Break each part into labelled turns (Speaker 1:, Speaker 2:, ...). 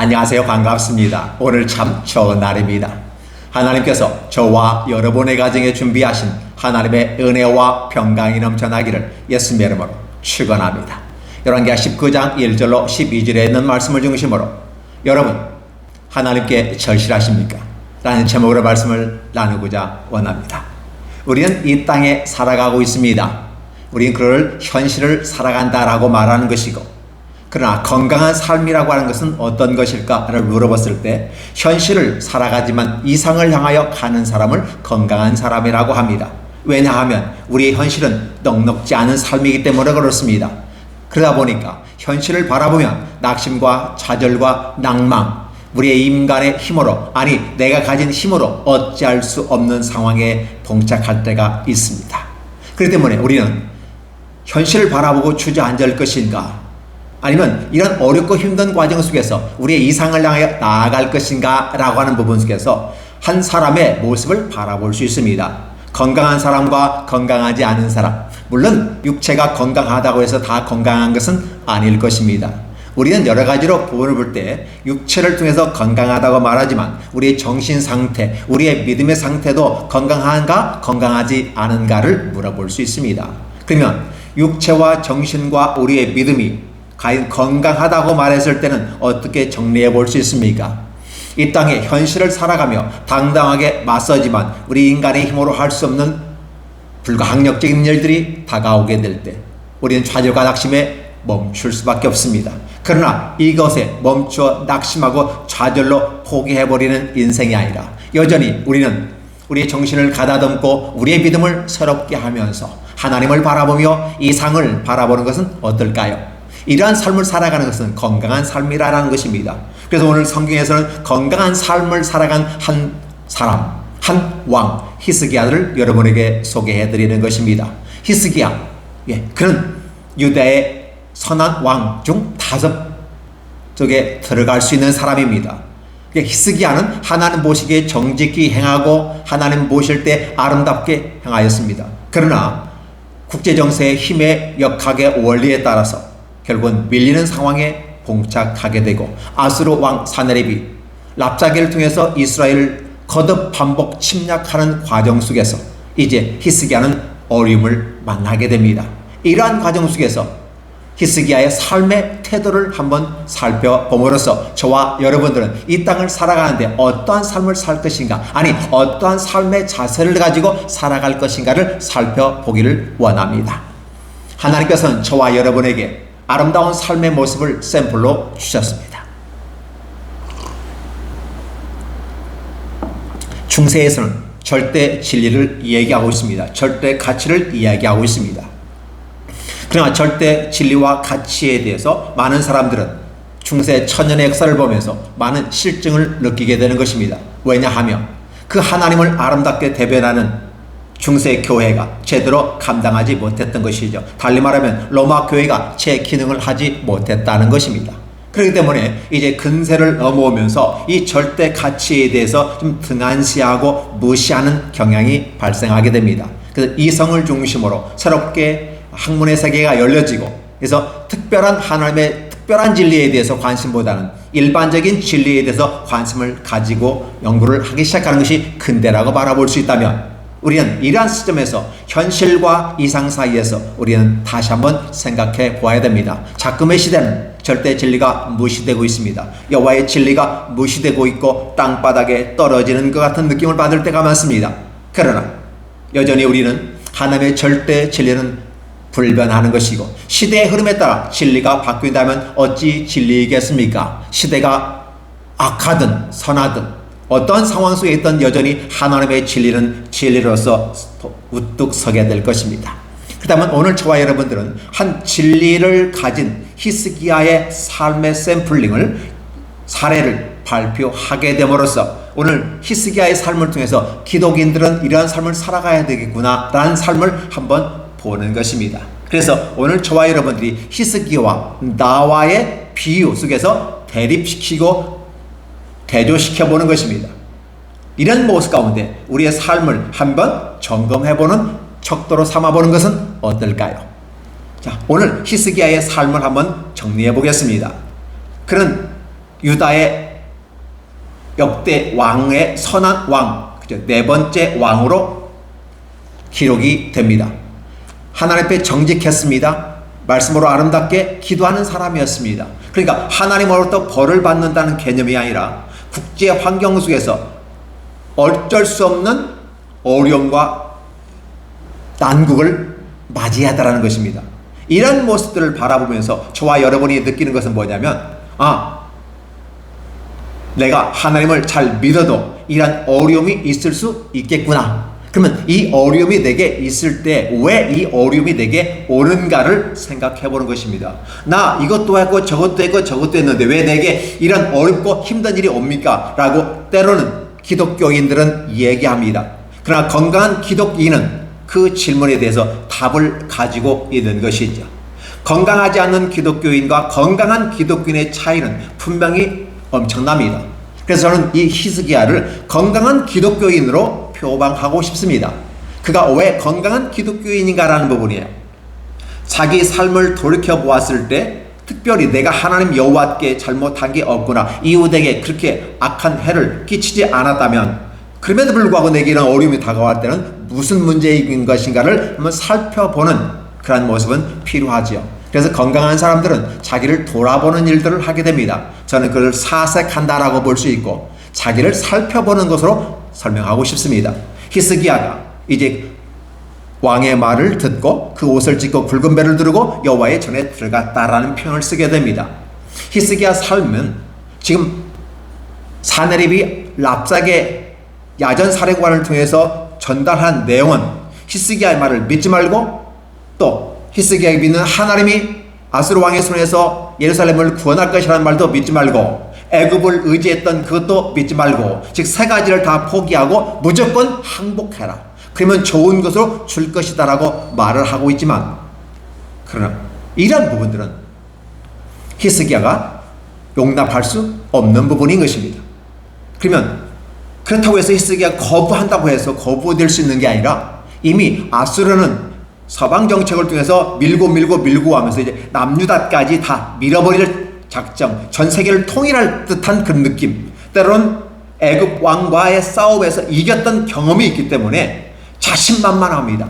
Speaker 1: 안녕하세요. 반갑습니다. 오늘 참 좋은 날입니다. 하나님께서 저와 여러분의 가정에 준비하신 하나님의 은혜와 평강이 넘쳐나기를 예수님의 이름으로 축원합니다. 열왕기하 19장 1절로 12절에 있는 말씀을 중심으로 여러분 하나님께 절실하십니까? 라는 제목으로 말씀을 나누고자 원합니다. 우리는 이 땅에 살아가고 있습니다. 우리는 그걸 현실을 살아간다라고 말하는 것이고, 그러나 건강한 삶이라고 하는 것은 어떤 것일까를 물어봤을 때 현실을 살아가지만 이상을 향하여 가는 사람을 건강한 사람이라고 합니다. 왜냐하면 우리의 현실은 넉넉지 않은 삶이기 때문에 그렇습니다. 그러다 보니까 현실을 바라보면 낙심과 좌절과 낭망, 우리의 인간의 힘으로, 아니 내가 가진 힘으로 어찌할 수 없는 상황에 봉착할 때가 있습니다. 그렇기 때문에 우리는 현실을 바라보고 주저앉을 것인가, 아니면 이런 어렵고 힘든 과정 속에서 우리의 이상을 향하여 나아갈 것인가 라고 하는 부분 속에서 한 사람의 모습을 바라볼 수 있습니다. 건강한 사람과 건강하지 않은 사람, 물론 육체가 건강하다고 해서 다 건강한 것은 아닐 것입니다. 우리는 여러 가지로 부분을 볼 때 육체를 통해서 건강하다고 말하지만 우리의 정신 상태, 우리의 믿음의 상태도 건강한가 건강하지 않은가를 물어볼 수 있습니다. 그러면 육체와 정신과 우리의 믿음이 과연 건강하다고 말했을 때는 어떻게 정리해 볼 수 있습니까? 이 땅의 현실을 살아가며 당당하게 맞서지만 우리 인간의 힘으로 할 수 없는 불가항력적인 일들이 다가오게 될 때 우리는 좌절과 낙심에 멈출 수밖에 없습니다. 그러나 이것에 멈추어 낙심하고 좌절로 포기해버리는 인생이 아니라 여전히 우리는 우리의 정신을 가다듬고 우리의 믿음을 새롭게 하면서 하나님을 바라보며 이 상을 바라보는 것은 어떨까요? 이러한 삶을 살아가는 것은 건강한 삶이라는 것입니다. 그래서 오늘 성경에서는 건강한 삶을 살아간 한 사람, 한 왕, 히스기야를 여러분에게 소개해드리는 것입니다. 히스기야, 그는 유다의 선한 왕 중 5쪽에 들어갈 수 있는 사람입니다. 히스기야는 하나님 보시기에 정직히 행하고 하나님 보실 때 아름답게 행하였습니다. 그러나 국제정세의 힘의 역학의 원리에 따라서 결국은 밀리는 상황에 봉착하게 되고 아수르 왕 사네립이 랍사게를 통해서 이스라엘을 거듭 반복 침략하는 과정 속에서 이제 히스기야는 어려움을 만나게 됩니다. 이러한 과정 속에서 히스기야의 삶의 태도를 한번 살펴봄으로써 저와 여러분들은 이 땅을 살아가는데 어떠한 삶을 살 것인가, 아니 어떠한 삶의 자세를 가지고 살아갈 것인가를 살펴보기를 원합니다. 하나님께서는 저와 여러분에게 아름다운 삶의 모습을 샘플로 주셨습니다. 중세에서는 절대 진리를 이야기하고 있습니다. 절대 가치를 이야기하고 있습니다. 그러나 절대 진리와 가치에 대해서 많은 사람들은 중세 천년의 역사를 보면서 많은 실증을 느끼게 되는 것입니다. 왜냐하면 그 하나님을 아름답게 대변하는 중세 교회가 제대로 감당하지 못했던 것이죠. 달리 말하면 로마 교회가 제 기능을 하지 못했다는 것입니다. 그렇기 때문에 이제 근세를 넘어오면서 이 절대 가치에 대해서 좀 등한시하고 무시하는 경향이 발생하게 됩니다. 그래서 이성을 중심으로 새롭게 학문의 세계가 열려지고, 그래서 특별한 하나님의 특별한 진리에 대해서 관심보다는 일반적인 진리에 대해서 관심을 가지고 연구를 하기 시작하는 것이 근대라고 바라볼 수 있다면, 우리는 이러한 시점에서 현실과 이상 사이에서 우리는 다시 한번 생각해 보아야 됩니다. 자금의 시대는 절대 진리가 무시되고 있습니다. 여호와의 진리가 무시되고 있고 땅바닥에 떨어지는 것 같은 느낌을 받을 때가 많습니다. 그러나 여전히 우리는 하나님의 절대 진리는 불변하는 것이고, 시대의 흐름에 따라 진리가 바뀐다면 어찌 진리이겠습니까? 시대가 악하든 선하든 어떠한 상황 속에 있던 여전히 하나님의 진리는 진리로서 우뚝 서게 될 것입니다. 그렇다면 오늘 저와 여러분들은 한 진리를 가진 히스기야의 삶의 샘플링을, 사례를 발표하게 됨으로써 오늘 히스기야의 삶을 통해서 기독인들은 이러한 삶을 살아가야 되겠구나 라는 삶을 한번 보는 것입니다. 그래서 오늘 저와 여러분들이 히스기야와 나와의 비유 속에서 대립시키고 대조시켜보는 것입니다. 이런 모습 가운데 우리의 삶을 한번 점검해보는 척도로 삼아보는 것은 어떨까요? 자, 오늘 히스기야의 삶을 한번 정리해 보겠습니다. 그는 유다의 역대 왕의 선한 왕, 그죠? 네 번째 왕으로 기록이 됩니다. 하나님 앞에 정직했습니다. 말씀으로 아름답게 기도하는 사람이었습니다. 그러니까 하나님으로부터 벌을 받는다는 개념이 아니라 국제 환경 속에서 어쩔 수 없는 어려움과 난국을 맞이하다라는 것입니다. 이런 모습들을 바라보면서 저와 여러분이 느끼는 것은 뭐냐면, 내가 하나님을 잘 믿어도 이런 어려움이 있을 수 있겠구나. 그러면 이 어려움이 내게 있을 때 왜 이 어려움이 내게 오는가를 생각해 보는 것입니다. 나 이것도 했고 저것도 했고 저것도 했는데 왜 내게 이런 어렵고 힘든 일이 옵니까? 라고 때로는 기독교인들은 얘기합니다. 그러나 건강한 기독인은 그 질문에 대해서 답을 가지고 있는 것이죠. 건강하지 않는 기독교인과 건강한 기독교인의 차이는 분명히 엄청납니다. 그래서 저는 이 히스기야를 건강한 기독교인으로 표방하고 싶습니다. 그가 왜 건강한 기독교인인가라는 부분이에요. 자기 삶을 돌이켜 보았을 때 특별히 내가 하나님 여호와께 잘못한 게 없구나, 이웃에게 그렇게 악한 해를 끼치지 않았다면, 그럼에도 불구하고 내게 이런 어려움이 다가올 때는 무슨 문제인 것인가를 한번 살펴보는 그런 모습은 필요하지요. 그래서 건강한 사람들은 자기를 돌아보는 일들을 하게 됩니다. 저는 그걸 사색한다라고 볼 수 있고 자기를 살펴보는 것으로 설명하고 싶습니다. 히스기야가 이제 왕의 말을 듣고 그 옷을 찢고 굵은 배를 두르고 여호와의 전에 들어갔다라는 표현을 쓰게 됩니다. 히스기야 삶은 지금 사네립이 랍삭의 야전 사령관을 통해서 전달한 내용은 히스기야의 말을 믿지 말고 또 히스기야가 믿는 하나님이 아수르 왕의 손에서 예루살렘을 구원할 것이라는 말도 믿지 말고 애굽을 의지했던 그것도 믿지 말고, 즉 세 가지를 다 포기하고 무조건 항복해라. 그러면 좋은 것으로 줄 것이다 라고 말을 하고 있지만, 그러나 이런 부분들은 히스기야가 용납할 수 없는 부분인 것입니다. 그러면 그렇다고 해서 히스기야가 거부한다고 해서 거부될 수 있는 게 아니라 이미 아수르는 서방 정책을 통해서 밀고 하면서 이제 남유다까지 다 밀어버릴 작정, 전 세계를 통일할 듯한 그런 느낌, 때로는 애굽 왕과의 싸움에서 이겼던 경험이 있기 때문에 자신만만합니다.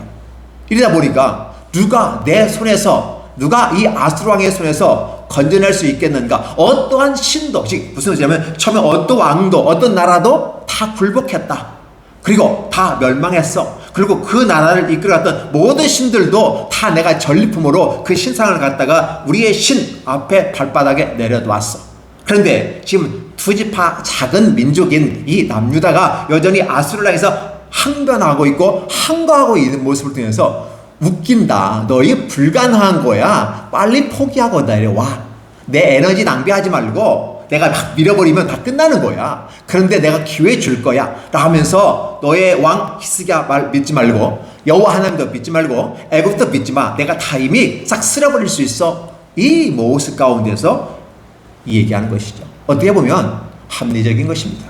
Speaker 1: 이러다 보니까 누가 내 손에서, 누가 이 아수르 왕의 손에서 건져낼 수 있겠는가? 어떠한 신도, 즉 무슨 뜻이냐면 처음에 어떤 왕도 어떤 나라도 다 굴복했다. 그리고 다 멸망했어. 그리고 그 나라를 이끌어갔던 모든 신들도 다 내가 전리품으로 그 신상을 갖다가 우리의 신 앞에 발바닥에 내려놓았어. 그런데 지금 투지파 작은 민족인 이 남유다가 여전히 아수르를 향해서 항변하고 있고 항거하고 있는 모습을 통해서 웃긴다. 너희 불가능한 거야. 빨리 포기하고 내려와. 내 에너지 낭비하지 말고 내가 막 밀어버리면 다 끝나는 거야. 그런데 내가 기회 줄 거야 라면서 너의 왕 히스기야 말 믿지 말고 여호와 하나님도 믿지 말고 애굽도 믿지 마. 내가 다 이미 싹 쓸어버릴 수 있어. 이 모습 가운데서 얘기하는 것이죠. 어떻게 보면 합리적인 것입니다.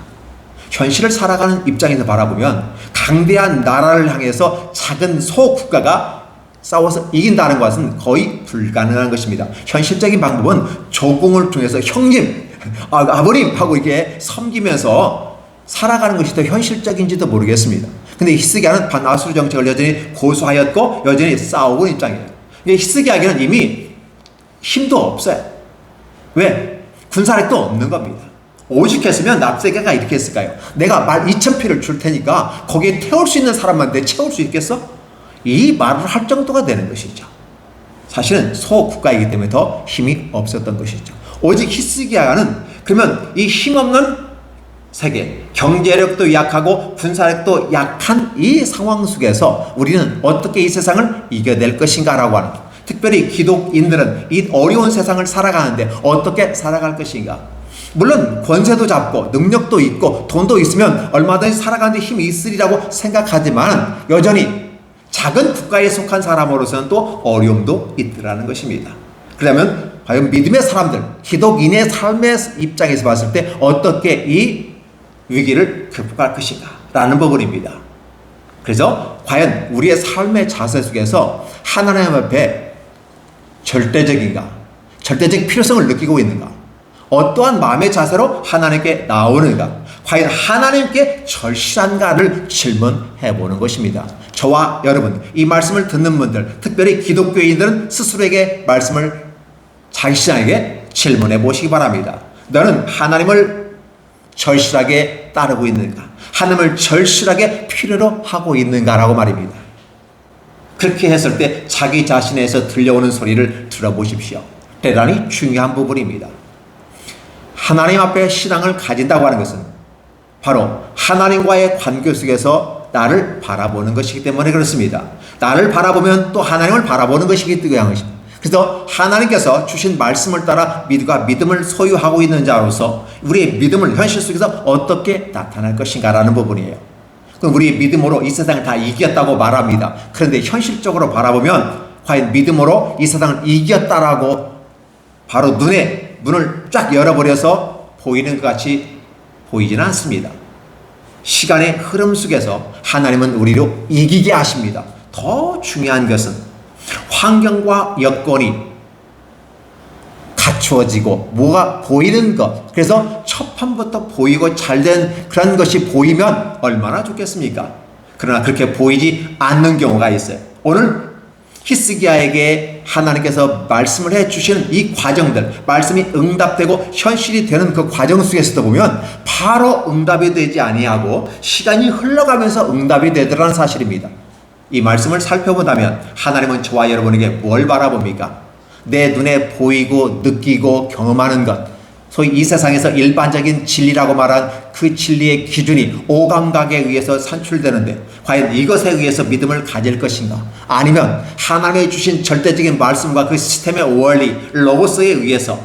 Speaker 1: 현실을 살아가는 입장에서 바라보면 강대한 나라를 향해서 작은 소국가가 싸워서 이긴다는 것은 거의 불가능한 것입니다. 현실적인 방법은 조공을 통해서 형님, 아버님 하고 이렇게 섬기면서 살아가는 것이 더 현실적인지도 모르겠습니다. 근데 히스기야는 반아수르 정책을 여전히 고수하였고 여전히 싸우고 있는 입장이에요. 히스기야에게는 이미 힘도 없어요. 왜? 군사력도 없는 겁니다. 오죽했으면 랍세게가 이렇게 했을까요? 내가 말 2,000피를 줄 테니까 거기에 태울 수 있는 사람만 내 채울 수 있겠어? 이 말을 할 정도가 되는 것이죠. 사실은 소국가이기 때문에 더 힘이 없었던 것이죠. 오직 히스기야는 그러면 이 힘없는 세계, 경제력도 약하고 군사력도 약한 이 상황 속에서 우리는 어떻게 이 세상을 이겨낼 것인가 라고 하는, 특별히 기독인들은 이 어려운 세상을 살아가는데 어떻게 살아갈 것인가. 물론 권세도 잡고 능력도 있고 돈도 있으면 얼마든지 살아가는 데 힘이 있으리라고 생각하지만 여전히 작은 국가에 속한 사람으로서는 또 어려움도 있더라는 것입니다. 그러면 과연 믿음의 사람들, 기독인의 삶의 입장에서 봤을 때 어떻게 이 위기를 극복할 것인가 라는 부분입니다. 그래서 과연 우리의 삶의 자세 속에서 하나님 앞에 절대적인가, 절대적 필요성을 느끼고 있는가, 어떠한 마음의 자세로 하나님께 나오는가? 과연 하나님께 절실한가를 질문해 보는 것입니다. 저와 여러분, 이 말씀을 듣는 분들, 특별히 기독교인들은 스스로에게 말씀을 자기 신앙에게 질문해 보시기 바랍니다. 너는 하나님을 절실하게 따르고 있는가? 하나님을 절실하게 필요로 하고 있는가라고 말입니다. 그렇게 했을 때 자기 자신에서 들려오는 소리를 들어보십시오. 대단히 중요한 부분입니다. 하나님 앞에 신앙을 가진다고 하는 것은 바로 하나님과의 관계 속에서 나를 바라보는 것이기 때문에 그렇습니다. 나를 바라보면 또 하나님을 바라보는 것이기 때문에 그래서 하나님께서 주신 말씀을 따라 믿음을 소유하고 있는 자로서 우리의 믿음을 현실 속에서 어떻게 나타날 것인가라는 부분이에요. 그럼 우리의 믿음으로 이 세상을 다 이겼다고 말합니다. 그런데 현실적으로 바라보면 과연 믿음으로 이 세상을 이겼다라고 바로 문을 쫙 열어버려서 보이는 것 같이 보이지는 않습니다. 시간의 흐름 속에서 하나님은 우리를 이기게 하십니다. 더 중요한 것은 환경과 여건이 갖추어지고 뭐가 보이는 것, 그래서 첫 판부터 보이고 잘된 그런 것이 보이면 얼마나 좋겠습니까? 그러나 그렇게 보이지 않는 경우가 있어요. 오늘 히스기야에게 하나님께서 말씀을 해주시는 이 과정들, 말씀이 응답되고 현실이 되는 그 과정 속에서도 보면 바로 응답이 되지 아니하고 시간이 흘러가면서 응답이 되더라는 사실입니다. 이 말씀을 살펴본다면 하나님은 저와 여러분에게 뭘 바라봅니까? 내 눈에 보이고 느끼고 경험하는 것, 소위 이 세상에서 일반적인 진리라고 말한 그 진리의 기준이 오감각에 의해서 산출되는데 과연 이것에 의해서 믿음을 가질 것인가? 아니면 하나님의 주신 절대적인 말씀과 그 시스템의 원리, 로고스에 의해서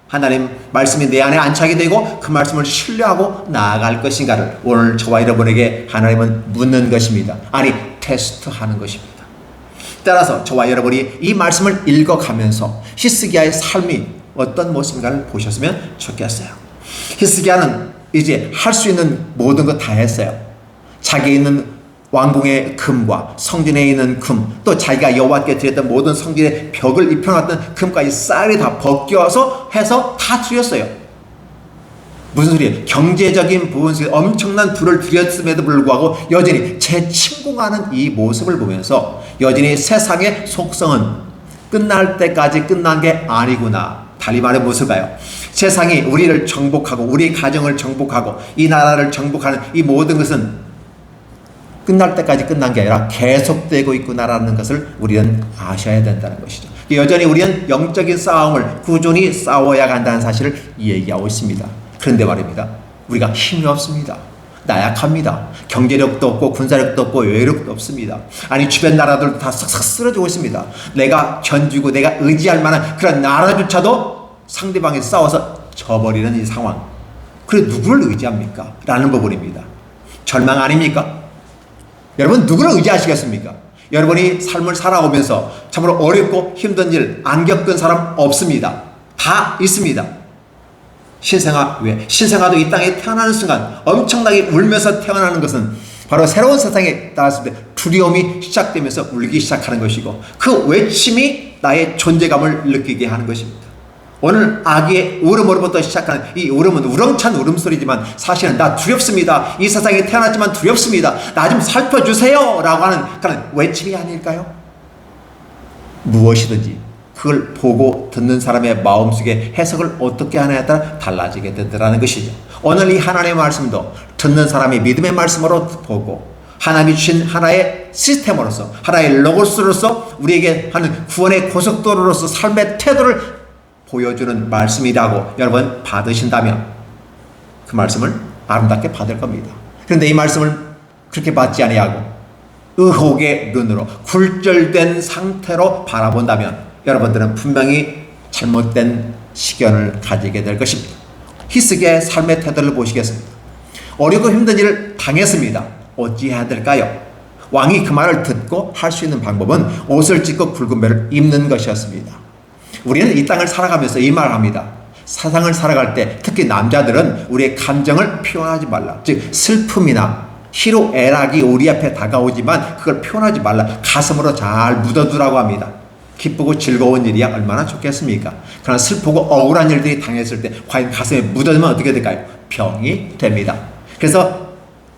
Speaker 1: 하나님 말씀이 내 안에 안착이 되고 그 말씀을 신뢰하고 나아갈 것인가를 오늘 저와 여러분에게 하나님은 묻는 것입니다. 아니, 테스트하는 것입니다. 따라서 저와 여러분이 이 말씀을 읽어가면서 히스기야의 삶이 어떤 모습인가를 보셨으면 좋겠어요. 히스기야는 이제 할 수 있는 모든 것 다 했어요. 자기에 있는 왕궁의 금과 성전에 있는 금, 또 자기가 여호와께 드렸던 모든 성전의 벽을 입혀놨던 금까지 쌀이 다 벗겨서 해서 다 드렸어요. 무슨 소리예요? 경제적인 부분 속에 엄청난 부를 들였음에도 불구하고 여전히 재침공하는 이 모습을 보면서 여전히 세상의 속성은 끝날 때까지 끝난 게 아니구나. 달리 말해 무엇일까요? 세상이 우리를 정복하고 우리 가정을 정복하고 이 나라를 정복하는 이 모든 것은 끝날 때까지 끝난 게 아니라 계속되고 있구나라는 것을 우리는 아셔야 된다는 것이죠. 여전히 우리는 영적인 싸움을 꾸준히 싸워야 한다는 사실을 얘기하고 있습니다. 그런데 말입니다. 우리가 힘이 없습니다. 나약합니다. 경제력도 없고 군사력도 없고 외력도 없습니다. 아니 주변 나라들도 다 싹싹 쓰러지고 있습니다. 내가 견주고 내가 의지할 만한 그런 나라조차도 상대방이 싸워서 져버리는 이 상황. 그래 누구를 의지합니까? 라는 부분입니다. 절망 아닙니까? 여러분 누구를 의지하시겠습니까? 여러분이 삶을 살아오면서 참으로 어렵고 힘든 일 안 겪은 사람 없습니다. 다 있습니다. 신생아 왜? 신생아도 이 땅에 태어나는 순간 엄청나게 울면서 태어나는 것은 바로 새로운 세상에 나왔을 때 두려움이 시작되면서 울기 시작하는 것이고 그 외침이 나의 존재감을 느끼게 하는 것입니다. 오늘 아기의 울음으로부터 시작하는 이 울음은 우렁찬 울음소리지만 사실은 나 두렵습니다. 이 세상에 태어났지만 두렵습니다. 나 좀 살펴주세요 라고 하는 그런 외침이 아닐까요? 무엇이든지 그걸 보고 듣는 사람의 마음속에 해석을 어떻게 하느냐에 따라 달라지게 되더라는 것이죠. 오늘 이 하나님의 말씀도 듣는 사람이 믿음의 말씀으로 보고 하나님이 주신 하나의 시스템으로서 하나의 로고스로서 우리에게 하는 구원의 고속도로로서 삶의 태도를 보여주는 말씀이라고 여러분 받으신다면 그 말씀을 아름답게 받을 겁니다. 그런데 이 말씀을 그렇게 받지 아니하고 의혹의 눈으로 굴절된 상태로 바라본다면 여러분들은 분명히 잘못된 시견을 가지게 될 것입니다. 히스기야의 삶의 태도를 보시겠습니다. 어렵고 힘든 일을 당했습니다. 어찌해야 될까요? 왕이 그 말을 듣고 할 수 있는 방법은 옷을 찢고 굵은 배를 입는 것이었습니다. 우리는 이 땅을 살아가면서 이 말을 합니다. 세상을 살아갈 때 특히 남자들은 우리의 감정을 표현하지 말라. 즉 슬픔이나 희로애락이 우리 앞에 다가오지만 그걸 표현하지 말라. 가슴으로 잘 묻어두라고 합니다. 기쁘고 즐거운 일이야 얼마나 좋겠습니까? 그러나 슬프고 억울한 일들이 당했을 때 과연 가슴에 묻어두면 어떻게 될까요? 병이 됩니다. 그래서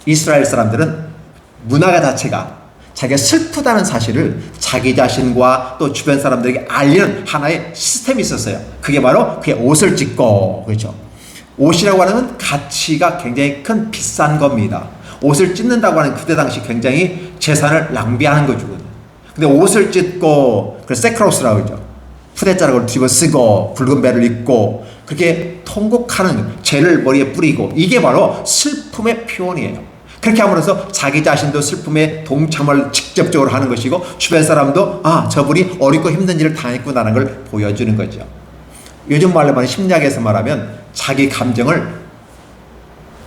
Speaker 1: 이스라엘 사람들은 문화가 자체가 자기가 슬프다는 사실을 자기 자신과 또 주변 사람들에게 알리는 하나의 시스템이 있었어요. 그게 바로 그의 옷을 찢고, 그렇죠? 옷이라고 하는 가치가 굉장히 큰 비싼 겁니다. 옷을 찢는다고 하는 그때 당시 굉장히 재산을 낭비하는 거죠. 근데 옷을 찢고, 그 세크로스라고 그러죠. 푸대자락을 뒤집어 쓰고, 붉은 배를 입고, 그렇게 통곡하는, 죄를 머리에 뿌리고, 이게 바로 슬픔의 표현이에요. 그렇게 함으로써 자기 자신도 슬픔에 동참을 직접적으로 하는 것이고, 주변 사람도, 아, 저분이 어렵고 힘든 일을 당했구나라는 걸 보여주는 거죠. 요즘 말로 말하면 심리학에서 말하면 자기 감정을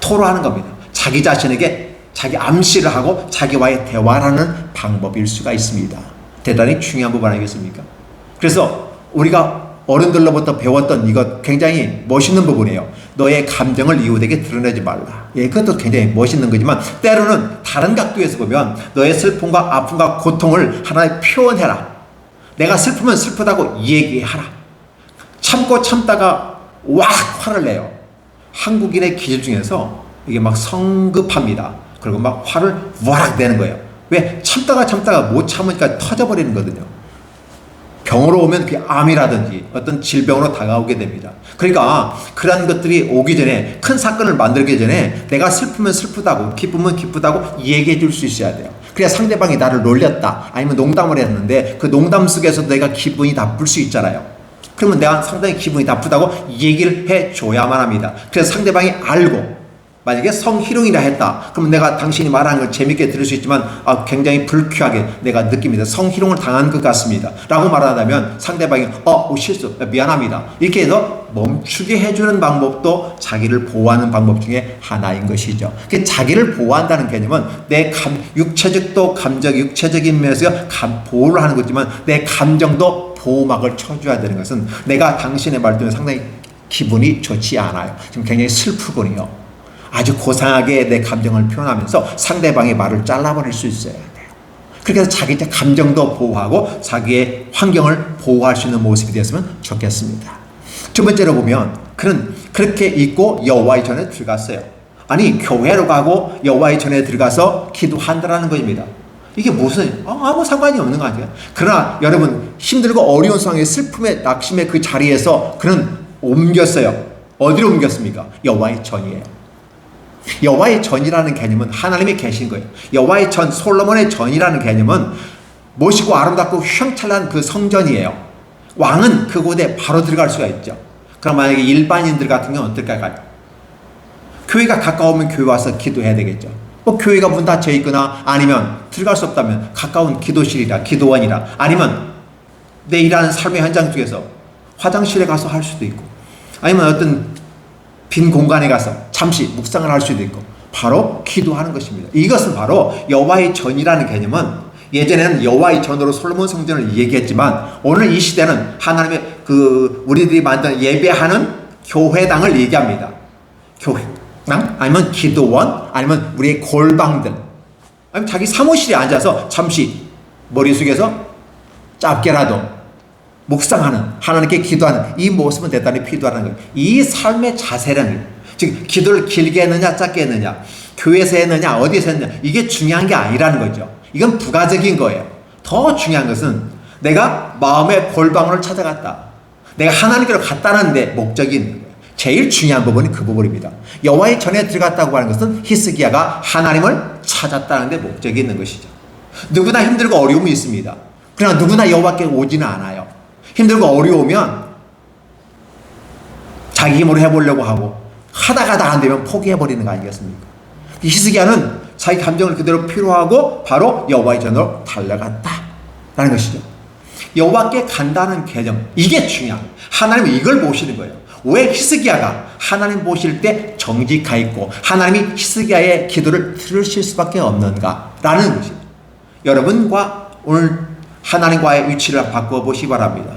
Speaker 1: 토로하는 겁니다. 자기 자신에게 자기 암시를 하고 자기와의 대화를 하는 방법일 수가 있습니다. 대단히 중요한 부분 아니겠습니까? 그래서 우리가 어른들로부터 배웠던 이것 굉장히 멋있는 부분이에요. 너의 감정을 이웃에게 드러내지 말라. 예, 그것도 굉장히 멋있는 거지만 때로는 다른 각도에서 보면 너의 슬픔과 아픔과 고통을 하나의 표현해라. 내가 슬프면 슬프다고 얘기하라. 참고 참다가 왁 화를 내요. 한국인의 기질 중에서 이게 막 성급합니다. 그리고 막 화를 와락 내는 거예요. 왜? 참다가 못 참으니까 터져버리는 거거든요. 병으로 오면 그게 암이라든지 어떤 질병으로 다가오게 됩니다. 그러니까 그런 것들이 오기 전에, 큰 사건을 만들기 전에 내가 슬프면 슬프다고, 기쁘면 기쁘다고 얘기해 줄 수 있어야 돼요. 그래야 상대방이 나를 놀렸다, 아니면 농담을 했는데 그 농담 속에서 내가 기분이 나쁠 수 있잖아요. 그러면 내가 상당히 기분이 나쁘다고 얘기를 해줘야만 합니다. 그래서 상대방이 알고, 만약에 성희롱이라 했다, 그러면 내가 당신이 말하는 걸 재밌게 들을 수 있지만 굉장히 불쾌하게 내가 느낍니다. 성희롱을 당한 것 같습니다 라고 말한다면 상대방이 실수, 미안합니다 이렇게 해서 멈추게 해주는 방법도 자기를 보호하는 방법 중에 하나인 것이죠. 자기를 보호한다는 개념은 내 육체적도 육체적인 면에서 보호를 하는 거지만 내 감정도 보호막을 쳐줘야 되는 것은, 내가 당신의 말 때문에 상당히 기분이 좋지 않아요, 지금 굉장히 슬프군요, 아주 고상하게 내 감정을 표현하면서 상대방의 말을 잘라버릴 수 있어야 돼요. 그렇게 해서 자기 감정도 보호하고 자기의 환경을 보호할 수 있는 모습이 되었으면 좋겠습니다. 두 번째로 보면 그는 그렇게 입고 여호와의 전에 들어갔어요. 아니, 교회로 가고 여호와의 전에 들어가서 기도한다라는 것입니다. 이게 무슨 아무 상관이 없는 거 아니에요? 그러나 여러분, 힘들고 어려운 상황의 슬픔의 낙심의 그 자리에서 그는 옮겼어요. 어디로 옮겼습니까? 여호와의 전이에요. 여호와의 전이라는 개념은 하나님이 계신 거예요. 여호와의 전, 솔로몬의 전이라는 개념은 멋있고 아름답고 휘황찬란한 그 성전이에요. 왕은 그곳에 바로 들어갈 수가 있죠. 그럼 만약에 일반인들 같은 경우는 어떨까요? 교회가 가까우면 교회 와서 기도해야 되겠죠. 교회가 문 닫혀 있거나 아니면 들어갈 수 없다면 가까운 기도실이라, 기도원이라, 아니면 내 일하는 삶의 현장 중에서 화장실에 가서 할 수도 있고, 아니면 어떤 빈 공간에 가서 잠시 묵상을 할 수도 있고, 바로 기도하는 것입니다. 이것은 바로 여호와의 전이라는 개념은, 예전에는 여호와의 전으로 솔로몬 성전을 얘기했지만 오늘 이 시대는 하나님의 우리들이 만든 예배하는 교회당을 얘기합니다. 교회당, 아니면 기도원, 아니면 우리의 골방들, 아니면 자기 사무실에 앉아서 잠시 머리 숙여서 짧게라도 묵상하는, 하나님께 기도하는 이 모습은 대단히 필요하는 거예요. 이 삶의 자세는, 즉 기도를 길게 했느냐 짧게 했느냐, 교회에서 했느냐 어디에서 했느냐, 이게 중요한 게 아니라는 거죠. 이건 부가적인 거예요. 더 중요한 것은 내가 마음의 골방을 찾아갔다, 내가 하나님께로 갔다는 데 목적이 있는 거예요. 제일 중요한 부분이 그 부분입니다. 여호와의 전에 들어갔다고 하는 것은 히스기야가 하나님을 찾았다는 데 목적이 있는 것이죠. 누구나 힘들고 어려움이 있습니다. 그러나 누구나 여호와께 오지는 않아요. 힘들고 어려우면 자기 힘으로 해보려고 하고, 하다가 안 되면 포기해버리는 거 아니겠습니까? 히스기야는 자기 감정을 그대로 필요하고 바로 여호와의 전으로 달려갔다라는 것이죠. 여호와께 간다는 개념, 이게 중요해요. 하나님이 이걸 보시는 거예요. 왜 히스기야가 하나님 보실 때 정직하 있고 하나님이 히스기야의 기도를 들으실 수밖에 없는가라는 것이죠. 여러분과 오늘 하나님과의 위치를 바꿔보시기 바랍니다.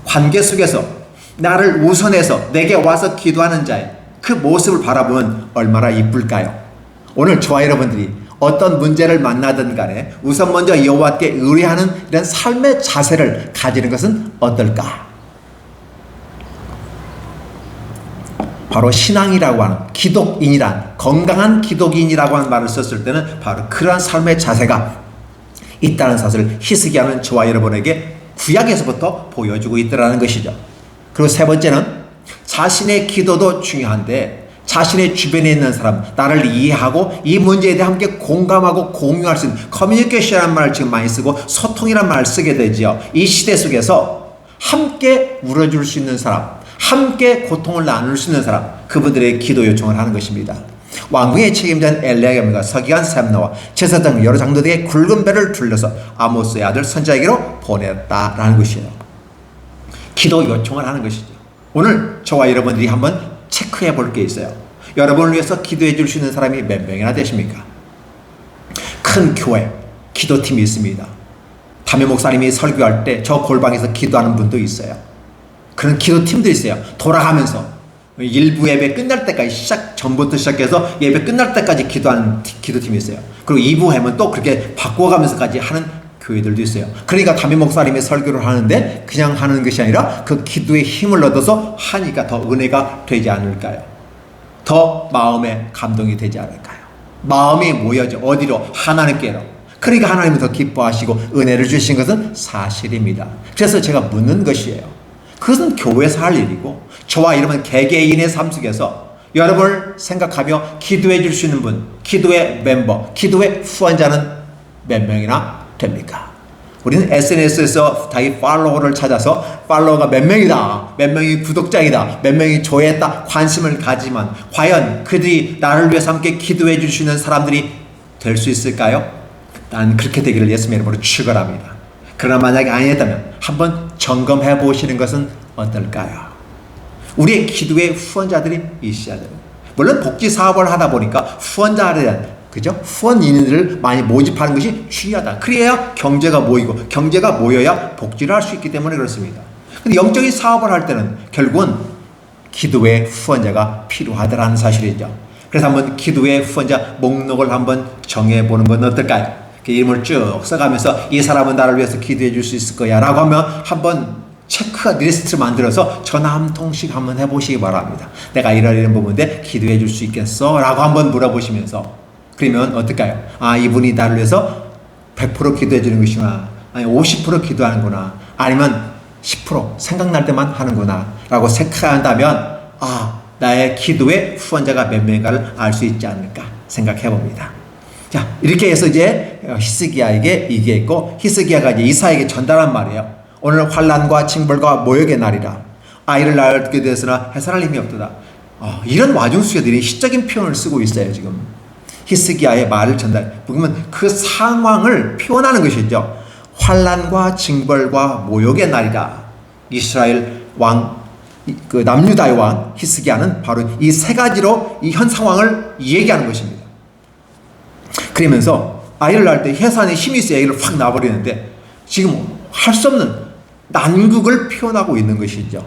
Speaker 1: 관계 속에서 나를 우선해서 내게 와서 기도하는 자의 그 모습을 바라보면 얼마나 이쁠까요? 오늘 저와 여러분들이 어떤 문제를 만나든 간에 우선 먼저 여호와께 의뢰하는 이런 삶의 자세를 가지는 것은 어떨까? 바로 신앙이라고 하는, 기독인이란, 건강한 기독인이라고 하는 말을 썼을 때는 바로 그러한 삶의 자세가 있다는 사실을 히스기야는 저와 여러분에게 구약에서부터 보여주고 있더라는 것이죠. 그리고 세 번째는 자신의 기도도 중요한데 자신의 주변에 있는 사람, 나를 이해하고 이 문제에 대해 함께 공감하고 공유할 수 있는 커뮤니케이션이라는 말을 지금 많이 쓰고 소통이라는 말을 쓰게 되지요. 이 시대 속에서 함께 울어줄 수 있는 사람, 함께 고통을 나눌 수 있는 사람, 그분들의 기도 요청을 하는 것입니다. 왕궁의 책임자인 엘리야가 서기관 샘나와 제사장 여러 장로들에게 굵은 배를 둘러서 아모스의 아들 선지자에게로 보냈다라는 것이에요. 기도 요청을 하는 것이죠. 오늘 저와 여러분들이 한번 체크해 볼 게 있어요. 여러분을 위해서 기도해 줄 수 있는 사람이 몇 명이나 되십니까? 큰 교회 기도팀이 있습니다. 담임 목사님이 설교할 때 저 골방에서 기도하는 분도 있어요. 그런 기도팀도 있어요. 돌아가면서 일부 예배 끝날 때까지 전부터 시작해서 예배 끝날 때까지 기도하는 기도팀이 있어요. 그리고 2부 하면 또 그렇게 바꿔가면서까지 하는 교회들도 있어요. 그러니까 담임 목사님이 설교를 하는데 그냥 하는 것이 아니라 그 기도에 힘을 얻어서 하니까 더 은혜가 되지 않을까요? 더 마음에 감동이 되지 않을까요? 마음이 모여져 어디로? 하나님께로. 그러니까 하나님은 더 기뻐하시고 은혜를 주신 것은 사실입니다. 그래서 제가 묻는 것이에요. 그것은 교회에서 할 일이고 저와 여러분 개개인의 삶 속에서 여러분을 생각하며 기도해 줄 수 있는 분, 기도의 멤버, 기도의 후원자는 몇 명이나 됩니까? 우리는 SNS에서 자기 팔로워를 찾아서 팔로워가 몇 명이다, 몇 명이 구독자이다, 몇 명이 조회했다 관심을 가지만 과연 그들이 나를 위해서 함께 기도해 줄 수 있는 사람들이 될 수 있을까요? 나는 그렇게 되기를 예수님의 이름으로 축원합니다. 그러나 만약에 아니었다면 한번 점검해 보시는 것은 어떨까요? 우리의 기도의 후원자들이 있어야 돼요. 물론 복지 사업을 하다 보니까 후원자에 대한 그죠? 후원인들을 많이 모집하는 것이 중요하다. 그래야 경제가 모이고 경제가 모여야 복지를 할 수 있기 때문에 그렇습니다. 근데 영적인 사업을 할 때는 결국은 기도의 후원자가 필요하다는 사실이죠. 그래서 한번 기도의 후원자 목록을 한번 정해보는 건 어떨까요? 그 이름을 쭉 써가면서 이 사람은 나를 위해서 기도해 줄 수 있을 거야 라고 하면 한번 체크 리스트를 만들어서 전화 한 통씩 한번 해보시기 바랍니다. 내가 이런 부분인데 기도해 줄 수 있겠어? 라고 한번 물어보시면서 그러면 어떨까요? 아, 이분이 나를 위해서 100% 기도해 주는 것이구나. 아니 50% 기도하는구나. 아니면 10% 생각날 때만 하는구나 라고 생각한다면 아, 나의 기도의 후원자가 몇 명인가를 알 수 있지 않을까 생각해 봅니다. 자, 이렇게 해서 이제 히스기야에게 얘기했고 히스기야가 이제 이사에게 전달한 말이에요. 오늘 환난과 징벌과 모욕의 날이라. 아이를 낳게 되었으나 해산할 힘이 없도다. 이런 와중수에들이 시적인 표현을 쓰고 있어요. 지금 히스기야의 말을 전달. 보면 그 상황을 표현하는 것이죠. 환난과 징벌과 모욕의 날이라. 이스라엘 왕, 그 남유다의 왕 히스기야는 바로 이 세 가지로 이 현 상황을 얘기하는 것입니다. 그러면서 아이를 낳을 때 해산에 힘이 있어야 아이를 확 낳아버리는데 지금 할 수 없는 난국을 표현하고 있는 것이죠.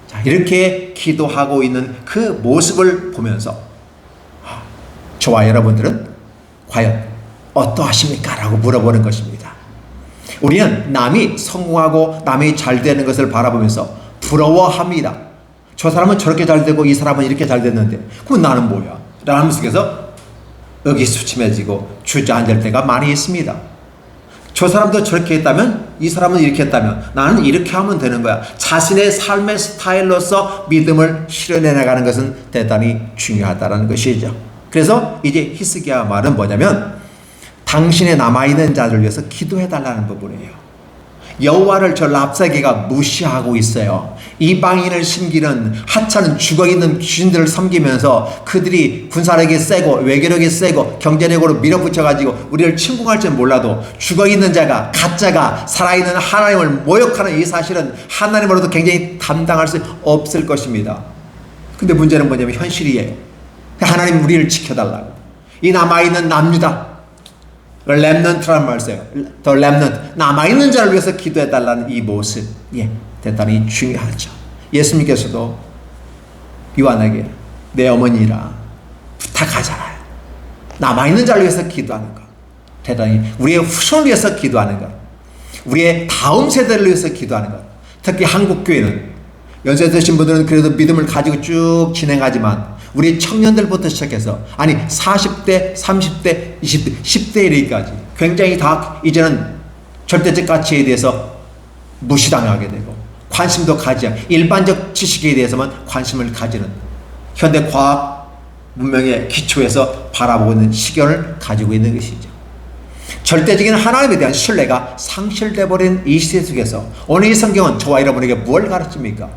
Speaker 1: 자, 이렇게 기도하고 있는 그 모습을 보면서 저와 여러분들은 과연 어떠하십니까? 라고 물어보는 것입니다. 우리는 남이 성공하고 남이 잘 되는 것을 바라보면서 부러워합니다. 저 사람은 저렇게 잘 되고 이 사람은 이렇게 잘 됐는데 그럼 나는 뭐야? 라는 속에서 의기소침해지고 주저앉을 때가 많이 있습니다. 저 사람도 저렇게 했다면 이 사람은 이렇게 했다면 나는 이렇게 하면 되는 거야. 자신의 삶의 스타일로서 믿음을 실현해 나가는 것은 대단히 중요하다는 것이죠. 그래서 이제 히스기야 말은 뭐냐면 당신의 남아있는 자를 위해서 기도해달라는 부분이에요. 여호와를 저 랍사게가 무시하고 있어요. 이방인을 섬기는 하찮은 죽어있는 귀신들을 섬기면서 그들이 군사력이 세고 외교력이 세고 경제력으로 밀어붙여가지고 우리를 침공할지는 몰라도 죽어있는 자가 가짜가 살아있는 하나님을 모욕하는 이 사실은 하나님으로도 굉장히 감당할 수 없을 것입니다. 근데 문제는 뭐냐면 현실이에요. 하나님 우리를 지켜달라고. 이 남아있는 남유다 렘넌트라는 말을 써요. 더 렘넌트 남아있는 자를 위해서 기도해달라는 이 모습 대단히 중요하죠. 예수님께서도 요한에게 내 어머니라 부탁하잖아요. 남아있는 자를 위해서 기도하는 것, 대단히 우리의 후손을 위해서 기도하는 것, 우리의 다음 세대를 위해서 기도하는 것. 특히 한국교회는 연세 드신 분들은 그래도 믿음을 가지고 쭉 진행하지만 우리 청년들부터 시작해서 40대, 30대, 20대, 10대 이르기까지 굉장히 다 이제는 절대적 가치에 대해서 무시당하게 되고 관심도 가지 않고 일반적 지식에 대해서만 관심을 가지는 현대 과학 문명의 기초에서 바라보고 있는 시견을 가지고 있는 것이죠. 절대적인 하나님에 대한 신뢰가 상실되어 버린 이 시대 속에서 오늘 이 성경은 저와 여러분에게 뭘 가르칩니까?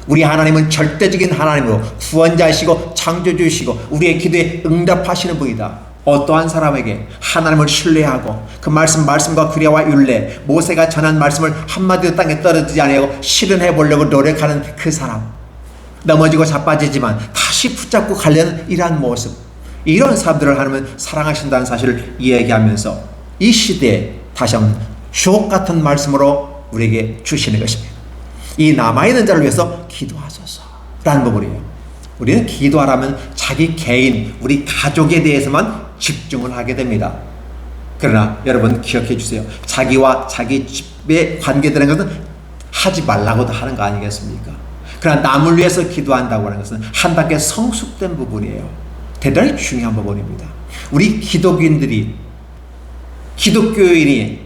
Speaker 1: 우리 하나님은 절대적인 하나님으로 구원자이시고 창조주이시고 우리의 기도에 응답하시는 분이다. 어떠한 사람에게 하나님을 신뢰하고 그 말씀과 규례와 율례, 모세가 전한 말씀을 한마디도 땅에 떨어지지 아니하고 실현해 보려고 노력하는 그 사람, 넘어지고 자빠지지만 다시 붙잡고 가려는 이러한 모습, 이런 사람들을 하나님은 사랑하신다는 사실을 이야기하면서 이 시대에 다시 한번 주옥 같은 말씀으로 우리에게 주시는 것입니다. 이 남아있는 자를 위해서 기도하소서라는 부분이에요. 우리는 기도하라면 자기 개인, 우리 가족에 대해서만 집중을 하게 됩니다. 그러나 여러분 기억해 주세요. 자기와 자기 집에 관계되는 것은 하지 말라고도 하는 거 아니겠습니까? 그러나 남을 위해서 기도한다고 하는 것은 한 단계 성숙된 부분이에요. 대단히 중요한 부분입니다. 우리 기독교인들이, 기독교인이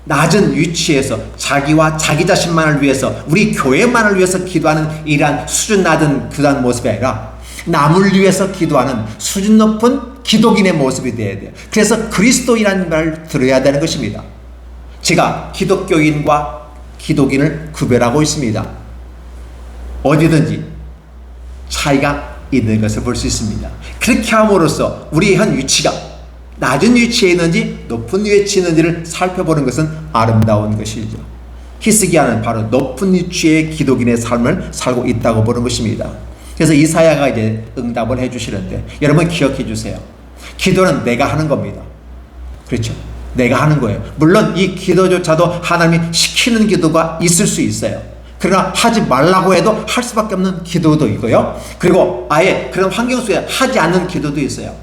Speaker 1: 낮은 위치에서 자기와 자기 자신만을 위해서, 우리 교회만을 위해서 기도하는 이러한 수준 낮은 그런 모습이 아니라 남을 위해서 기도하는 수준 높은 기독인의 모습이 되어야 돼요. 그래서 그리스도인이라는 말을 들어야 되는 것입니다. 제가 기독교인과 기독인을 구별하고 있습니다. 어디든지 차이가 있는 것을 볼 수 있습니다. 그렇게 함으로써 우리의 현 위치가 낮은 위치에 있는지 높은 위치에 있는지를 살펴보는 것은 아름다운 것이죠. 히스기야는 바로 높은 위치의 기독인의 삶을 살고 있다고 보는 것입니다. 그래서 이사야가 이제 응답을 해주시는데 여러분 기억해 주세요. 기도는 내가 하는 겁니다. 그렇죠? 내가 하는 거예요. 물론 이 기도조차도 하나님이 시키는 기도가 있을 수 있어요. 그러나 하지 말라고 해도 할 수밖에 없는 기도도 있고요. 그리고 아예 그런 환경 속에 하지 않는 기도도 있어요.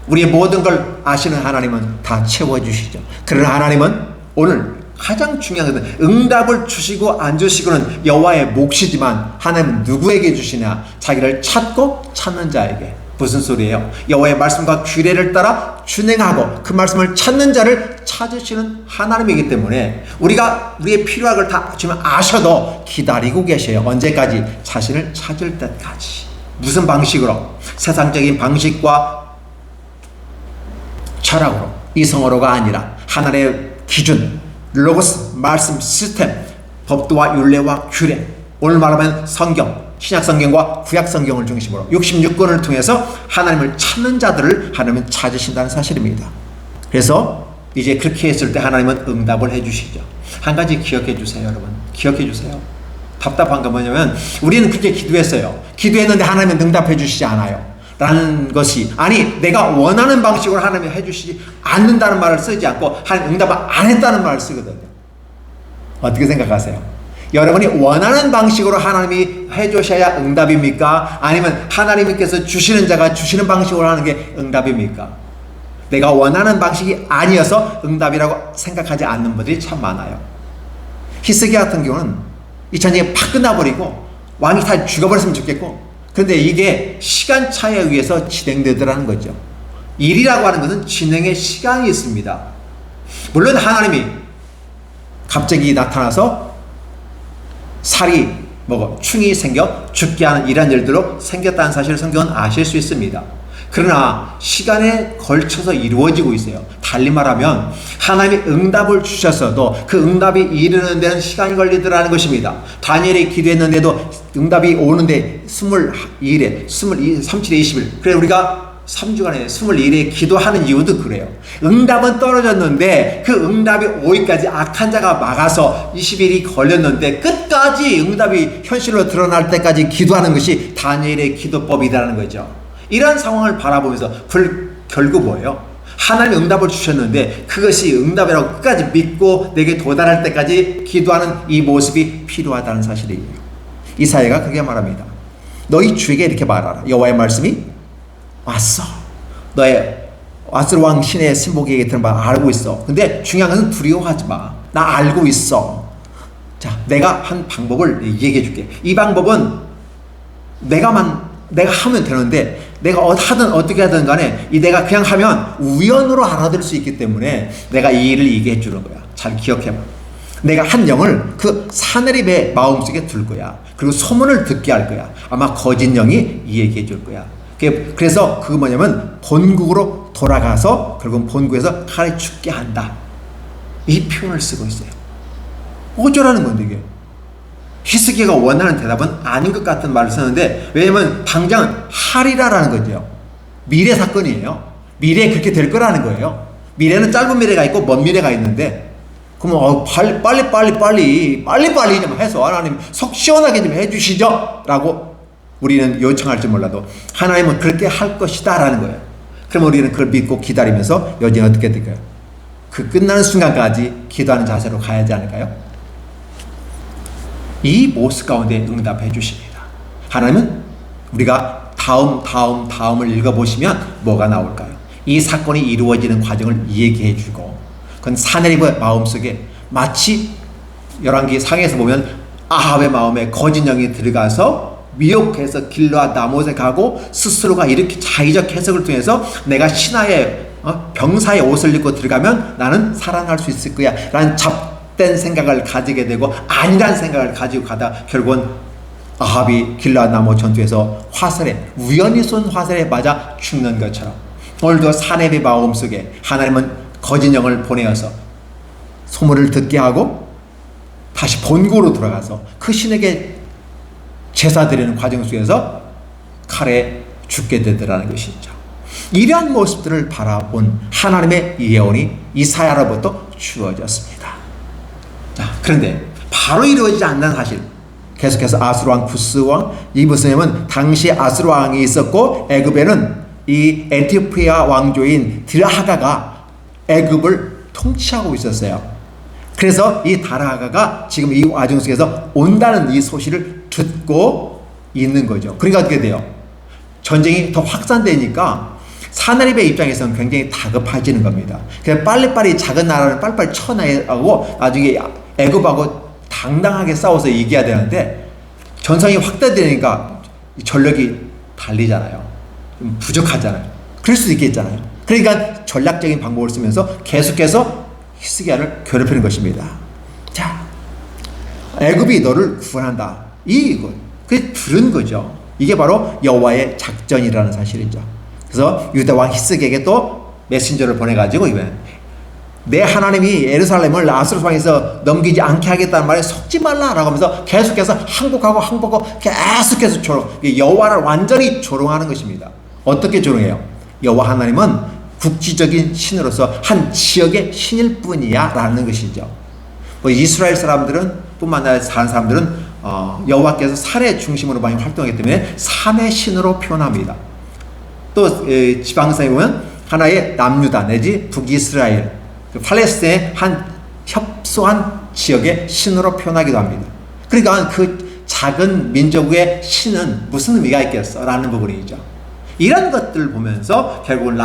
Speaker 1: 우리의 모든 걸 아시는 하나님은 다 채워주시죠. 그러나 하나님은 오늘 가장 중요한 것은 응답을 주시고 안 주시고는 여호와의 몫이지만 하나님은 누구에게 주시냐? 자기를 찾고 찾는 자에게. 무슨 소리예요? 여호와의 말씀과 규례를 따라 준행하고 그 말씀을 찾는 자를 찾으시는 하나님이기 때문에 우리가 우리의 필요한 걸 다 지금 아셔도 기다리고 계셔요. 언제까지? 자신을 찾을 때까지. 무슨 방식으로? 세상적인 방식과 철학으로, 이성어로가 아니라 하나님의 기준, 로고스, 말씀, 시스템, 법도와 율례와 규례, 오늘 말하면 성경, 신약성경과 구약성경을 중심으로 66권을 통해서 하나님을 찾는 자들을 하나님은 찾으신다는 사실입니다. 그래서 이제 그렇게 했을 때 하나님은 응답을 해주시죠. 한 가지 기억해 주세요. 여러분 기억해 주세요. 답답한 건 뭐냐면 우리는 그렇게 기도했어요. 기도했는데 하나님은 응답해 주시지 않아요 라는 것이, 아니 내가 원하는 방식으로 하나님이 해주시지 않는다는 말을 쓰지 않고 하나님 응답을 안 했다는 말을 쓰거든요. 어떻게 생각하세요? 여러분이 원하는 방식으로 하나님이 해주셔야 응답입니까? 아니면 하나님께서 주시는 자가 주시는 방식으로 하는 게 응답입니까? 내가 원하는 방식이 아니어서 응답이라고 생각하지 않는 분들이 참 많아요. 히스기야 같은 경우는 이 전쟁이 팍 끝나버리고 왕이 다 죽어버렸으면 좋겠고, 그런데 이게 시간차에 의해서 진행되더라는 거죠. 일이라고 하는 것은 진행의 시간이 있습니다. 물론 하나님이 갑자기 나타나서 살이 충이 생겨 죽게 하는 이런 일들로 생겼다는 사실을 성경은 아실 수 있습니다. 그러나 시간에 걸쳐서 이루어지고 있어요. 달리 말하면 하나님이 응답을 주셨어도 그 응답이 이르는 데는 시간이 걸리더라는 것입니다. 다니엘이 기도했는데도 응답이 오는데 22일에 37에 20일, 그래 우리가 3주간에 22일에 기도하는 이유도 그래요. 응답은 떨어졌는데 그 응답이 오기까지 악한 자가 막아서 20일이 걸렸는데 끝까지 응답이 현실로 드러날 때까지 기도하는 것이 다니엘의 기도법이라는 거죠. 이런 상황을 바라보면서 결국 뭐예요? 하나님이 응답을 주셨는데 그것이 응답이라고 끝까지 믿고 내게 도달할 때까지 기도하는 이 모습이 필요하다는 사실이에요. 이사야가 그렇게 말합니다. 너희 주에게 이렇게 말하라. 여호와의 말씀이 왔어. 너의 아수르 왕 신의 신복에게 들은 바 알고 있어. 근데 중요한 것은 두려워하지 마. 나 알고 있어. 자, 내가 한 방법을 얘기해 줄게. 이 방법은 내가 하면 되는데, 내가 하든 어떻게 하든 간에 내가 그냥 하면 우연으로 알아들을 수 있기 때문에 내가 이 일을 얘기해 주는 거야. 잘 기억해봐. 내가 한 영을 그 사내립의 마음속에 둘 거야. 그리고 소문을 듣게 할 거야. 아마 거짓 영이 얘기해 줄 거야. 그래서 그거 뭐냐면 본국으로 돌아가서 결국 본국에서 칼에 죽게 한다. 이 표현을 쓰고 있어요. 어쩌라는 건데 이게. 히스기야가 원하는 대답은 아닌 것 같은 말을 쓰는데, 왜냐면 당장은 하리라라는 거죠. 미래 사건이에요. 미래에 그렇게 될 거라는 거예요. 미래는 짧은 미래가 있고 먼 미래가 있는데, 그러면 빨리 좀 해서 하나님 속 시원하게 좀 해주시죠 라고 우리는 요청할지 몰라도 하나님은 그렇게 할 것이다 라는 거예요. 그럼 우리는 그걸 믿고 기다리면서 여전히 어떻게 될까요? 그 끝나는 순간까지 기도하는 자세로 가야 하지 않을까요? 이 모습 가운데 응답해 주십니다. 하나님은 우리가 다음을 읽어보시면 뭐가 나올까요? 이 사건이 이루어지는 과정을 얘기해 주고, 그건 사내립의 마음속에 마치 열왕기 상에서 보면 아합의 마음에 거짓 영이 들어가서 미혹해서 길르앗 나못에 가고 스스로가 이렇게 자의적 해석을 통해서 내가 신하의 병사의 옷을 입고 들어가면 나는 살아날 수 있을 거야 라는 잡된 생각을 가지게 되고 아니란 생각을 가지고 가다 결국은 아합이 길르앗 나못 전투에서 우연히 쏜 화살에 맞아 죽는 것처럼 오늘도 사내립의 마음속에 하나님은 거짓 영을 보내어서 소문을 듣게 하고 다시 본국으로 돌아가서 그 신에게 제사 드리는 과정 속에서 칼에 죽게 되더라는 것이죠. 이러한 모습들을 바라본 하나님의 예언이 이사야로부터 주어졌습니다. 자, 그런데 바로 이루어지지 않는 사실, 계속해서 아수르 왕 구스 왕, 이 무슨 냐면 당시 아수르 왕이 있었고 애굽에는 이 에티오피아 왕조인 드라하가가 애굽을 통치하고 있었어요. 그래서 이 다라하가가 지금 이 와중 속에서 온다는 이 소식을 듣고 있는 거죠. 그러니까 어떻게 돼요? 전쟁이 더 확산되니까 사내립의 입장에서는 굉장히 다급해지는 겁니다. 그래서 빨리빨리 작은 나라를 빨리빨리 쳐내고 나중에 애굽하고 당당하게 싸워서 이겨야 되는데 전선이 확대되니까 전력이 달리잖아요. 좀 부족하잖아요. 그럴 수도 있겠잖아요. 그러니까 전략적인 방법을 쓰면서 계속해서 히스기야를 괴롭히는 것입니다. 자, 애굽이 너를 구원한다. 그게 들은 거죠. 이게 바로 여호와의 작전이라는 사실이죠. 그래서 유다 왕 히스기야에게 또 메신저를 보내가지고 내 하나님이 예루살렘을 아수르 왕에서 넘기지 않게 하겠다는 말에 속지 말라라고 하면서 계속해서 항복하고 계속해서 여호와를 완전히 조롱하는 것입니다. 어떻게 조롱해요? 여호와 하나님은 국지적인 신으로서 한 지역의 신일 뿐이야 라는 것이죠. 이스라엘 사람들은 뿐만 아니라 다른 사람들은 여호와께서 살의 중심으로 많이 활동하기 때문에 산의 신으로 표현합니다. 또 지방사에 보면 하나의 남유다 내지 북이스라엘, 팔레스타인의 한 협소한 지역의 신으로 표현하기도 합니다. 그러니까 그 작은 민족의 신은 무슨 의미가 있겠어 라는 부분이죠. 이런 것들을 보면서 결국은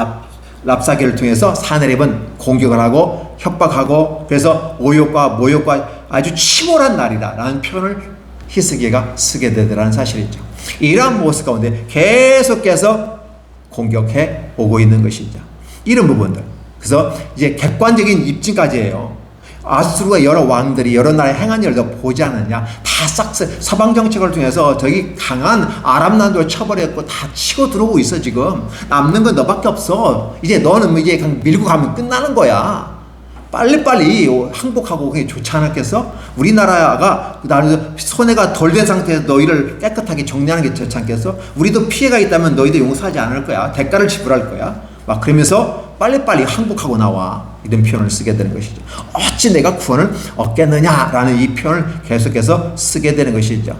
Speaker 1: 랍사계를 통해서 사내립은 공격을 하고 협박하고, 그래서 오욕과 모욕과 아주 침몰한 날이다 라는 표현을 히스기야가 쓰게 되더라는 사실이죠. 이러한 모습 가운데 계속해서 공격해 오고 있는 것이죠. 이런 부분들. 그래서 이제 객관적인 입증까지예요. 아수르와 여러 왕들이 여러 나라에 행한 일을 더 보지 않느냐. 다 서방 정책을 통해서 저기 강한 아랍 난도를 쳐버렸고 다 치고 들어오고 있어. 지금 남는 건 너밖에 없어. 이제 너는 이제 그냥 밀고 가면 끝나는 거야. 빨리빨리 항복하고 그게 좋지 않았겠어? 우리나라가 나는 손해가 덜 된 상태에서 너희를 깨끗하게 정리하는 게 좋지 않겠어? 우리도 피해가 있다면 너희도 용서하지 않을 거야. 대가를 지불할 거야. 막 그러면서 빨리빨리 항복하고 나와. 이런 표현을 쓰게 되는 것이죠. 어찌 내가 구원을 얻겠느냐라는 이 표현을 계속해서 쓰게 되는 것이죠.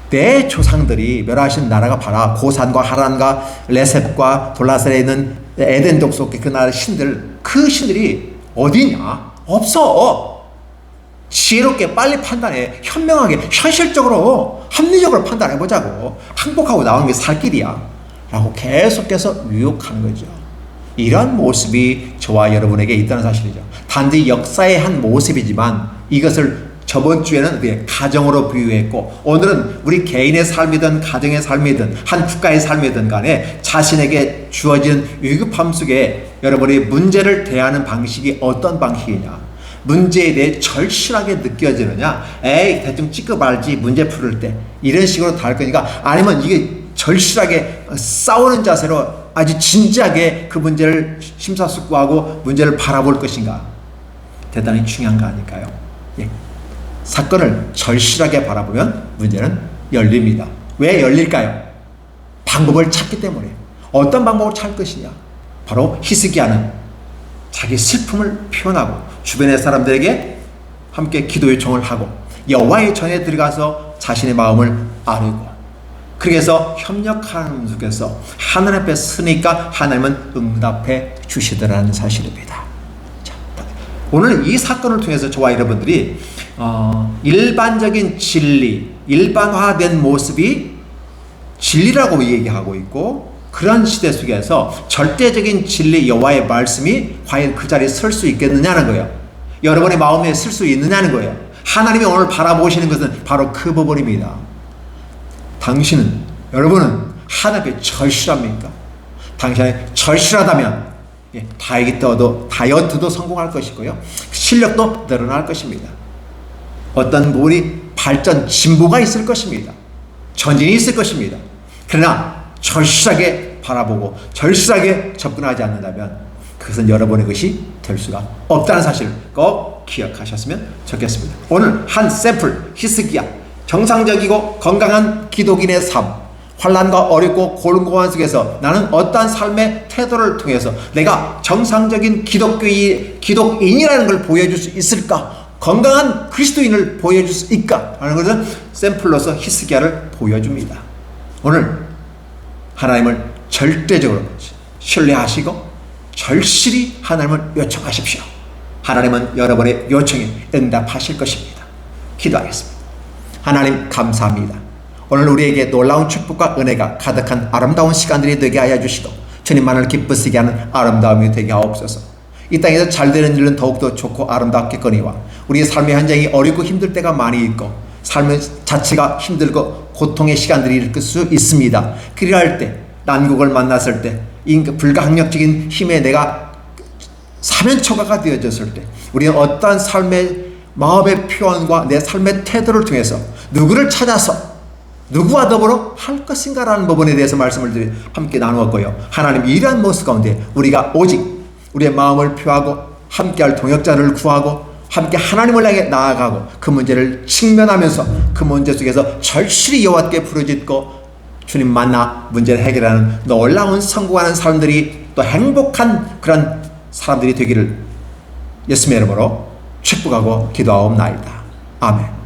Speaker 1: 내 조상들이 멸하신 나라가 바라 고산과 하란과 레셉과 돌라셀에 있는 에덴 독속의 그 나라의 신들, 그 신들이 어디냐? 없어. 지혜롭게 빨리 판단해. 현명하게 현실적으로 합리적으로 판단해 보자고. 항복하고 나오는 게 살 길이야. 라고 계속해서 유혹하는 거죠. 이런 모습이 저와 여러분에게 있다는 사실이죠. 단지 역사의 한 모습이지만 이것을 저번 주에는 우리의 가정으로 비유했고, 오늘은 우리 개인의 삶이든 가정의 삶이든 한 국가의 삶이든 간에 자신에게 주어진 위급함 속에 여러분이 문제를 대하는 방식이 어떤 방식이냐, 문제에 대해 절실하게 느껴지느냐, 에이 대충 찍고 말지 문제 풀을 때, 이런 식으로 다할 거니까, 아니면 이게 절실하게 싸우는 자세로 아주 진지하게 그 문제를 심사숙고하고 문제를 바라볼 것인가, 대단히 중요한 거 아닐까요? 예. 사건을 절실하게 바라보면 문제는 열립니다. 왜 열릴까요? 방법을 찾기 때문에. 어떤 방법을 찾을 것이냐? 바로 히스기야는 자기 슬픔을 표현하고 주변의 사람들에게 함께 기도 요청을 하고 여호와의 전에 들어가서 자신의 마음을 아뢰고, 그래서 협력하는 속에서 하나님 앞에 서니까 하나님은 응답해 주시더라는 사실입니다. 자, 오늘 이 사건을 통해서 저와 여러분들이 일반적인 진리, 일반화된 모습이 진리라고 얘기하고 있고, 그런 시대 속에서 절대적인 진리 여호와의 말씀이 과연 그 자리에 설 수 있겠느냐는 거예요. 여러분의 마음에 쓸 수 있느냐는 거예요. 하나님이 오늘 바라보시는 것은 바로 그 부분입니다. 당신은, 여러분은 하나님께 절실합니까? 당신이 절실하다면 다이어트도 성공할 것이고요, 실력도 늘어날 것입니다. 어떤 부분이 발전, 진보가 있을 것입니다. 전진이 있을 것입니다. 그러나 절실하게 바라보고 절실하게 접근하지 않는다면 그것은 여러분의 것이 될 수가 없다는 사실을 꼭 기억하셨으면 좋겠습니다. 오늘 한 샘플, 히스기야, 정상적이고 건강한 기독인의 삶, 환난과 어렵고 곤고한 속에서 나는 어떠한 삶의 태도를 통해서 내가 정상적인 기독인이라는 걸 보여줄 수 있을까, 건강한 그리스도인을 보여줄 수 있을까 하는 것은 샘플로서 히스기야를 보여줍니다. 오늘 하나님을 절대적으로 신뢰하시고 절실히 하나님을 요청하십시오. 하나님은 여러분의 요청에 응답하실 것입니다. 기도하겠습니다. 하나님 감사합니다. 오늘 우리에게 놀라운 축복과 은혜가 가득한 아름다운 시간들이 되게 하여 주시고 주님만을 기쁘시게 하는 아름다움이 되게 하옵소서. 이 땅에서 잘 되는 일은 더욱더 좋고 아름답겠거니와 우리의 삶의 현장이 어렵고 힘들 때가 많이 있고 삶의 자체가 힘들고 고통의 시간들이 있을 수 있습니다. 그리할 때, 난국을 만났을 때, 불가항력적인 힘에 내가 사면초가가 되어졌을 때, 우리는 어떠한 삶의 마음의 표현과 내 삶의 태도를 통해서 누구를 찾아서 누구와 더불어 할 것인가라는 부분에 대해서 말씀을 함께 나누었고요. 하나님, 이러한 모습 가운데 우리가 오직 우리의 마음을 표하고 함께할 동역자를 구하고 함께 하나님을 향해 나아가고 그 문제를 직면하면서 그 문제 속에서 절실히 여호와께 부르짖고 주님 만나 문제를 해결하는 놀라운 성공하는 사람들이, 또 행복한 그런 사람들이 되기를 예수님의 이름으로 축복하고 기도하옵나이다. 아멘.